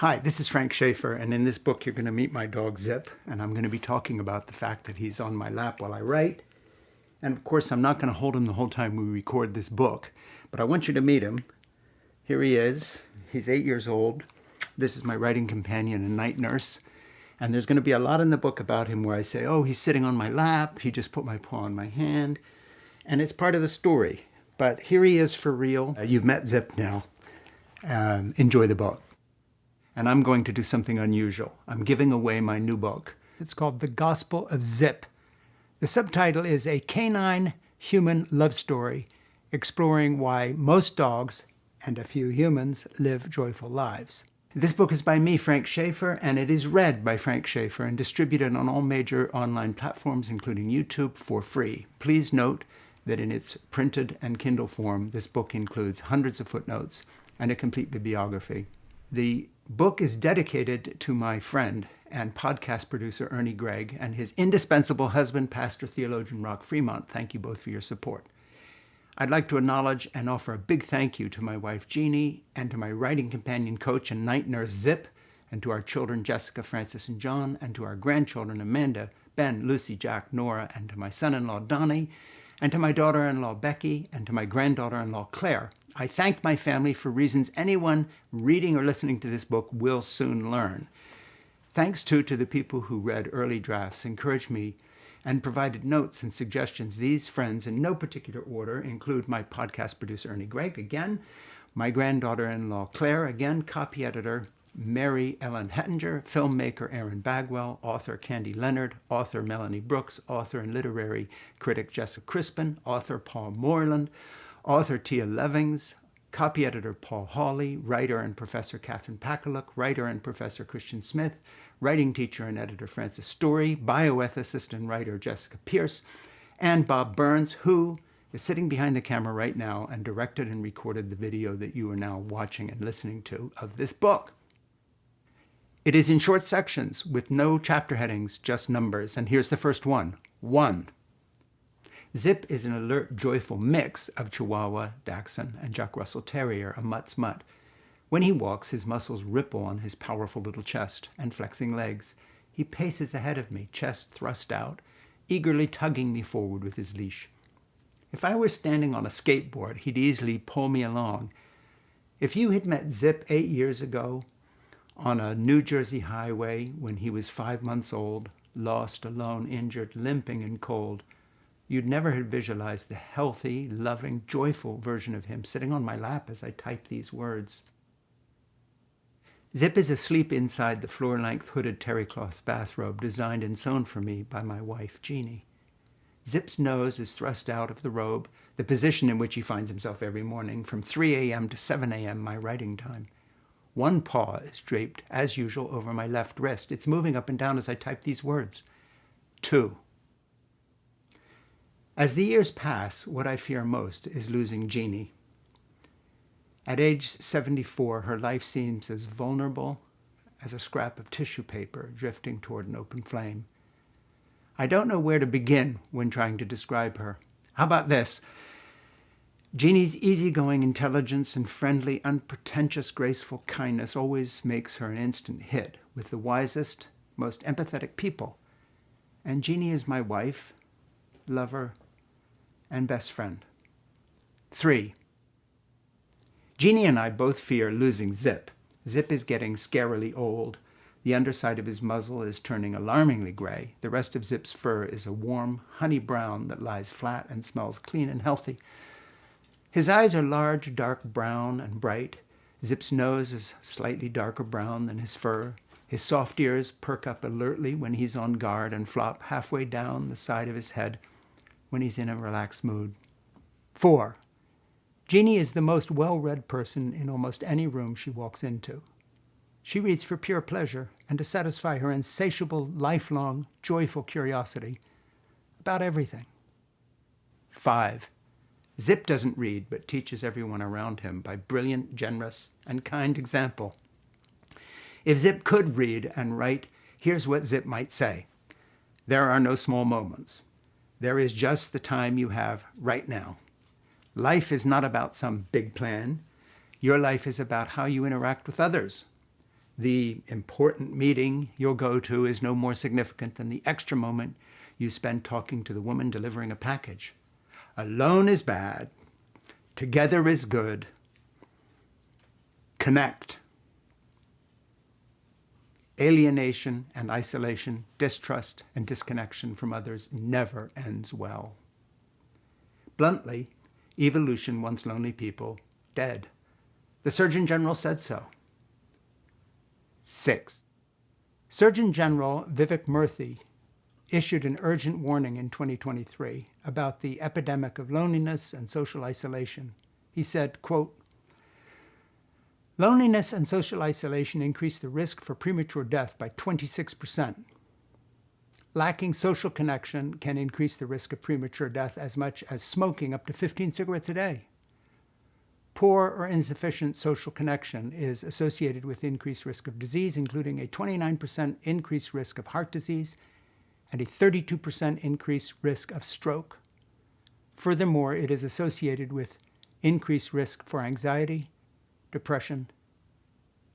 Hi, this is Frank Schaeffer, and in this book you're going to meet my dog Zip, and I'm going to be talking about the fact that he's on my lap while I write. And of course, I'm not going to hold him the whole time we record this book, but I want you to meet him. Here he is. He's 8 years old. This is my writing companion and night nurse. And there's going to be a lot in the book about him where I say, oh, he's sitting on my lap, he just put my paw on my hand, and it's part of the story. But here he is for real. You've met Zip now. Enjoy the book. And I'm going to do something unusual. I'm giving away my new book. It's called The Gospel of Zip. The subtitle is A Canine Human Love Story, exploring why most dogs and a few humans live joyful lives. This book is by me, Frank Schaeffer, and it is read by Frank Schaeffer and distributed on all major online platforms, including YouTube, for free. Please note that in its printed and Kindle form, this book includes hundreds of footnotes and a complete bibliography. The book is dedicated to my friend and podcast producer Ernie Gregg and his indispensable husband, pastor theologian Rock Fremont. Thank you both for your support. I'd like to acknowledge and offer a big thank you to my wife Jeannie and to my writing companion, coach, and night nurse Zip, and to our children Jessica, Francis, and John, and to our grandchildren Amanda, Ben, Lucy, Jack, Nora, and to my son-in-law Donnie, and to my daughter-in-law Becky, and to my granddaughter-in-law Claire. I thank my family for reasons anyone reading or listening to this book will soon learn. Thanks too to the people who read early drafts, encouraged me, and provided notes and suggestions. These friends, in no particular order, include my podcast producer Ernie Gregg, again, my granddaughter-in-law Claire, again, copy editor Mary Ellen Hettinger, filmmaker Aaron Bagwell, author Candy Leonard, author Melanie Brooks, author and literary critic Jessica Crispin, author Paul Moreland, author Tia Levings, copy editor Paul Hawley, writer and professor Catherine Pakaluk, writer and professor Christian Smith, writing teacher and editor Francis Story, bioethicist and writer Jessica Pierce, and Bob Burns, who is sitting behind the camera right now and directed and recorded the video that you are now watching and listening to of this book. It is in short sections with no chapter headings, just numbers. And here's the first one. 1. Zip is an alert, joyful mix of Chihuahua, Dachshund, and Jack Russell Terrier, a mutt's mutt. When he walks, his muscles ripple on his powerful little chest and flexing legs. He paces ahead of me, chest thrust out, eagerly tugging me forward with his leash. If I were standing on a skateboard, he'd easily pull me along. If you had met Zip 8 years ago on a New Jersey highway when he was 5 months old, lost, alone, injured, limping and cold, you'd never have visualized the healthy, loving, joyful version of him sitting on my lap as I type these words. Zip is asleep inside the floor-length hooded terry cloth bathrobe designed and sewn for me by my wife, Jeannie. Zip's nose is thrust out of the robe, the position in which he finds himself every morning from 3 a.m. to 7 a.m. my writing time. One paw is draped, as usual, over my left wrist. It's moving up and down as I type these words. 2. As the years pass, what I fear most is losing Jeannie. At age 74, her life seems as vulnerable as a scrap of tissue paper drifting toward an open flame. I don't know where to begin when trying to describe her. How about this? Jeannie's easygoing intelligence and friendly, unpretentious, graceful kindness always makes her an instant hit with the wisest, most empathetic people. And Jeannie is my wife, lover, and best friend. 3. Jeannie and I both fear losing Zip. Zip is getting scarily old. The underside of his muzzle is turning alarmingly gray. The rest of Zip's fur is a warm, honey brown that lies flat and smells clean and healthy. His eyes are large, dark brown and bright. Zip's nose is slightly darker brown than his fur. His soft ears perk up alertly when he's on guard and flop halfway down the side of his head when he's in a relaxed mood. 4. Jeannie is the most well-read person in almost any room she walks into. She reads for pure pleasure and to satisfy her insatiable, lifelong, joyful curiosity about everything. 5. Zip doesn't read, but teaches everyone around him by brilliant, generous, and kind example. If Zip could read and write, here's what Zip might say. There are no small moments. There is just the time you have right now. Life is not about some big plan. Your life is about how you interact with others. The important meeting you'll go to is no more significant than the extra moment you spend talking to the woman delivering a package. Alone is bad. Together is good. Connect. Alienation and isolation, distrust and disconnection from others never ends well. Bluntly, evolution wants lonely people dead. The Surgeon General said so. 6. Surgeon General Vivek Murthy issued an urgent warning in 2023 about the epidemic of loneliness and social isolation. He said, quote, "Loneliness and social isolation increase the risk for premature death by 26%. Lacking social connection can increase the risk of premature death as much as smoking up to 15 cigarettes a day. Poor or insufficient social connection is associated with increased risk of disease, including a 29% increased risk of heart disease and a 32% increased risk of stroke. Furthermore, it is associated with increased risk for anxiety, depression,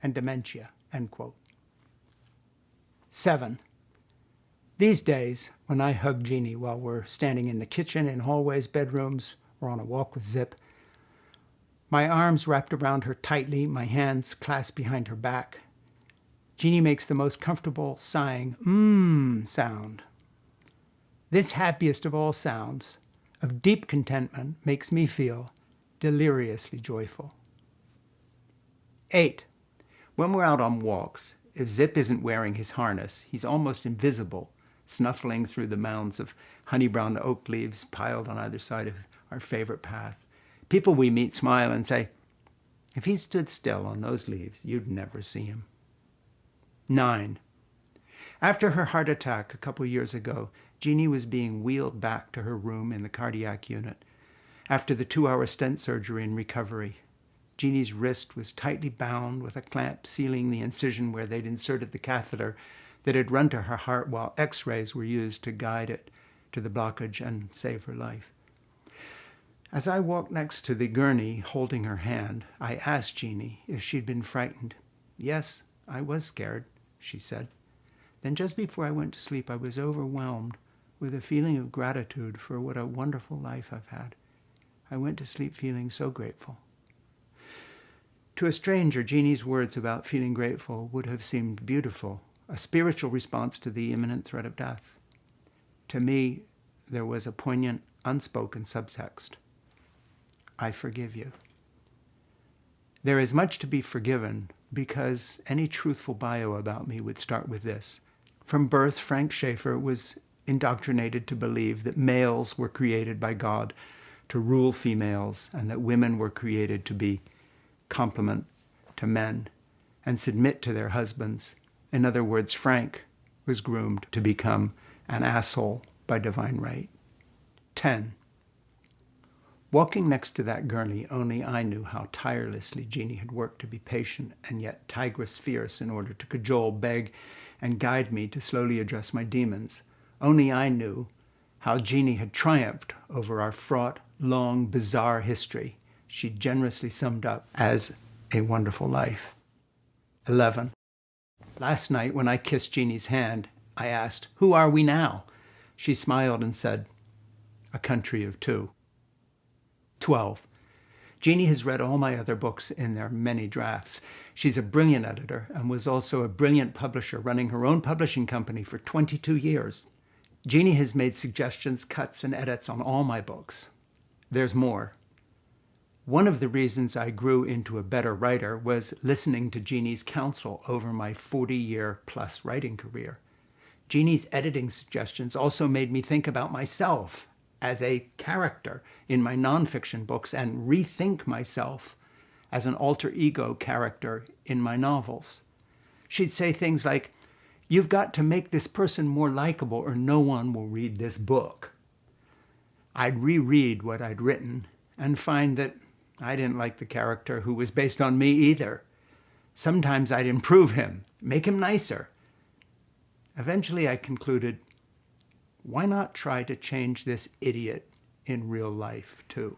and dementia," end quote. 7. These days, when I hug Jeannie while we're standing in the kitchen, in hallways, bedrooms, or on a walk with Zip, my arms wrapped around her tightly, my hands clasped behind her back, Jeannie makes the most comfortable sighing sound. This happiest of all sounds, of deep contentment, makes me feel deliriously joyful. 8. When we're out on walks, if Zip isn't wearing his harness, he's almost invisible, snuffling through the mounds of honey-brown oak leaves piled on either side of our favorite path. People we meet smile and say, "If he stood still on those leaves, you'd never see him." 9. After her heart attack a couple years ago, Jeannie was being wheeled back to her room in the cardiac unit. After the 2-hour stent surgery and recovery, Jeannie's wrist was tightly bound with a clamp sealing the incision where they'd inserted the catheter that had run to her heart while x-rays were used to guide it to the blockage and save her life. As I walked next to the gurney holding her hand, I asked Jeannie if she'd been frightened. "Yes, I was scared," she said. "Then just before I went to sleep, I was overwhelmed with a feeling of gratitude for what a wonderful life I've had. I went to sleep feeling so grateful." To a stranger, Jeannie's words about feeling grateful would have seemed beautiful, a spiritual response to the imminent threat of death. To me, there was a poignant, unspoken subtext. I forgive you. There is much to be forgiven because any truthful bio about me would start with this. From birth, Frank Schaeffer was indoctrinated to believe that males were created by God to rule females and that women were created to be complement to men and submit to their husbands. In other words, Frank was groomed to become an asshole by divine right. 10. Walking next to that gurney, only I knew how tirelessly Jeannie had worked to be patient and yet tigress fierce in order to cajole, beg, and guide me to slowly address my demons. Only I knew how Jeannie had triumphed over our fraught, long, bizarre history she generously summed up as a wonderful life. 11. Last night, when I kissed Jeannie's hand, I asked, "Who are we now?" She smiled and said, "A country of two." 12. Jeannie has read all my other books in their many drafts. She's a brilliant editor and was also a brilliant publisher, running her own publishing company for 22 years. Jeannie has made suggestions, cuts, and edits on all my books. There's more. One of the reasons I grew into a better writer was listening to Jeannie's counsel over my 40-year-plus writing career. Jeannie's editing suggestions also made me think about myself as a character in my nonfiction books and rethink myself as an alter ego character in my novels. She'd say things like, "You've got to make this person more likable or no one will read this book." I'd reread what I'd written and find that I didn't like the character who was based on me either. Sometimes I'd improve him, make him nicer. Eventually I concluded, why not try to change this idiot in real life too?